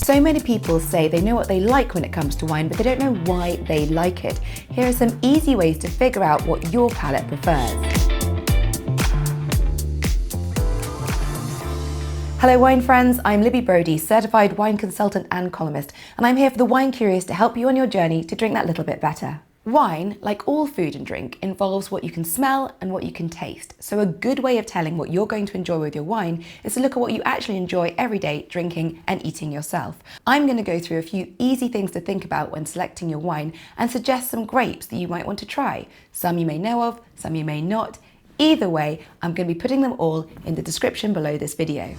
So many people say they know what they like when it comes to wine, but they don't know why they like it. Here are some easy ways to figure out what your palate prefers. Hello wine friends, I'm Libby Brody, certified wine consultant and columnist, and I'm here for the wine curious to help you on your journey to drink that little bit better. Wine, like all food and drink, involves what you can smell and what you can taste. So a good way of telling what you're going to enjoy with your wine is to look at what you actually enjoy every day drinking and eating yourself. I'm going to go through a few easy things to think about when selecting your wine and suggest some grapes that you might want to try. Some you may know of, some you may not. Either way, I'm going to be putting them all in the description below this video.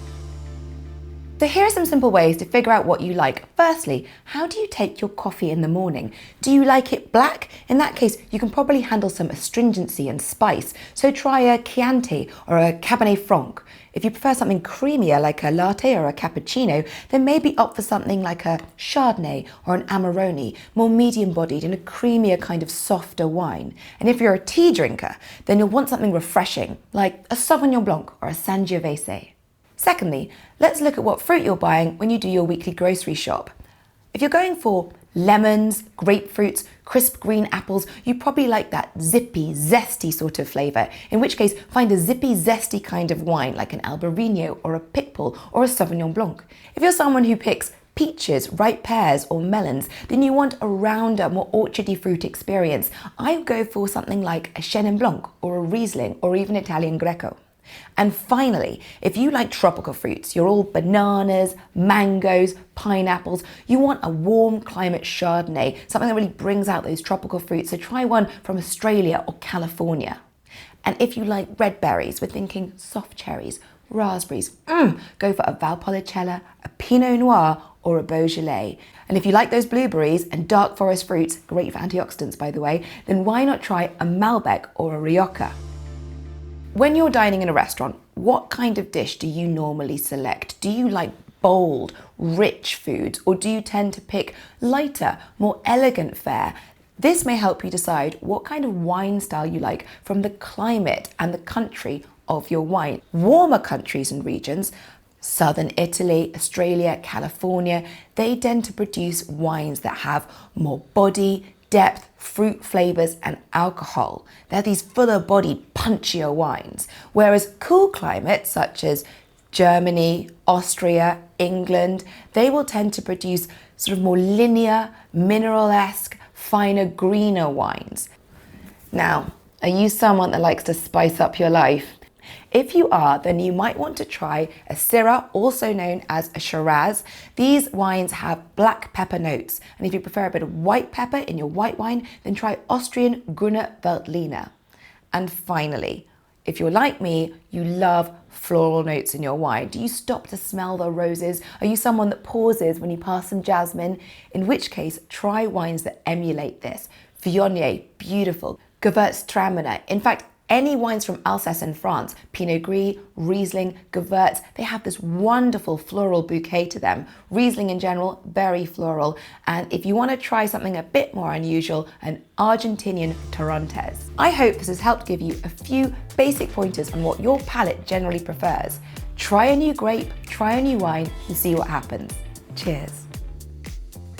So here are some simple ways to figure out what you like. Firstly, how do you take your coffee in the morning? Do you like it black? In that case, you can probably handle some astringency and spice. So try a Chianti or a Cabernet Franc. If you prefer something creamier like a latte or a cappuccino, then maybe opt for something like a chardonnay or an amarone, more medium bodied and a creamier kind of softer wine. And if you're a tea drinker, then you'll want something refreshing like a Sauvignon Blanc or a Sangiovese. Secondly, let's look at what fruit you're buying when you do your weekly grocery shop. If you're going for lemons, grapefruits, crisp green apples, you probably like that zippy, zesty sort of flavour, in which case find a zippy, zesty kind of wine like an Albarino or a Pitbull or a Sauvignon Blanc. If you're someone who picks peaches, ripe pears or melons, then you want a rounder, more orchardy fruit experience. I would go for something like a Chenin Blanc or a Riesling or even Italian Greco. And finally, if you like tropical fruits, you're all bananas, mangoes, pineapples, you want a warm climate Chardonnay, something that really brings out those tropical fruits, so try one from Australia or California. And if you like red berries, we're thinking soft cherries, raspberries, go for a Valpolicella, a Pinot Noir or a Beaujolais. And if you like those blueberries and dark forest fruits, great for antioxidants by the way, then why not try a Malbec or a Rioja? When you're dining in a restaurant, what kind of dish do you normally select? Do you like bold, rich foods, or do you tend to pick lighter, more elegant fare? This may help you decide what kind of wine style you like from the climate and the country of your wine. Warmer countries and regions, Southern Italy, Australia, California, they tend to produce wines that have more body, depth, fruit flavors and alcohol. They're these fuller bodied, punchier wines. Whereas cool climates such as Germany, Austria, England, they will tend to produce sort of more linear, mineral-esque, finer, greener wines. Now, are you someone that likes to spice up your life? If you are, then you might want to try a Syrah, also known as a Shiraz. These wines have black pepper notes, and if you prefer a bit of white pepper in your white wine, then try Austrian Grüner Veltliner. And finally, if you're like me, you love floral notes in your wine. Do you stop to smell the roses? Are you someone that pauses when you pass some jasmine? In which case, try wines that emulate this. Viognier, beautiful. Gewürztraminer. In fact, any wines from Alsace in France, Pinot Gris, Riesling, Gewürz, they have this wonderful floral bouquet to them. Riesling in general, very floral. And if you want to try something a bit more unusual, an Argentinian Torrontés. I hope this has helped give you a few basic pointers on what your palate generally prefers. Try a new grape, try a new wine, and see what happens. Cheers.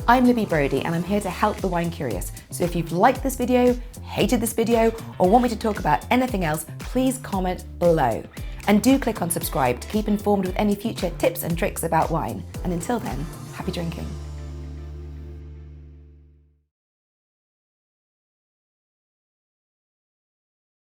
I'm Libby Brody and I'm here to help the wine curious. So if you've liked this video, hated this video, or want me to talk about anything else, please comment below. And do click on subscribe to keep informed with any future tips and tricks about wine. And until then, happy drinking.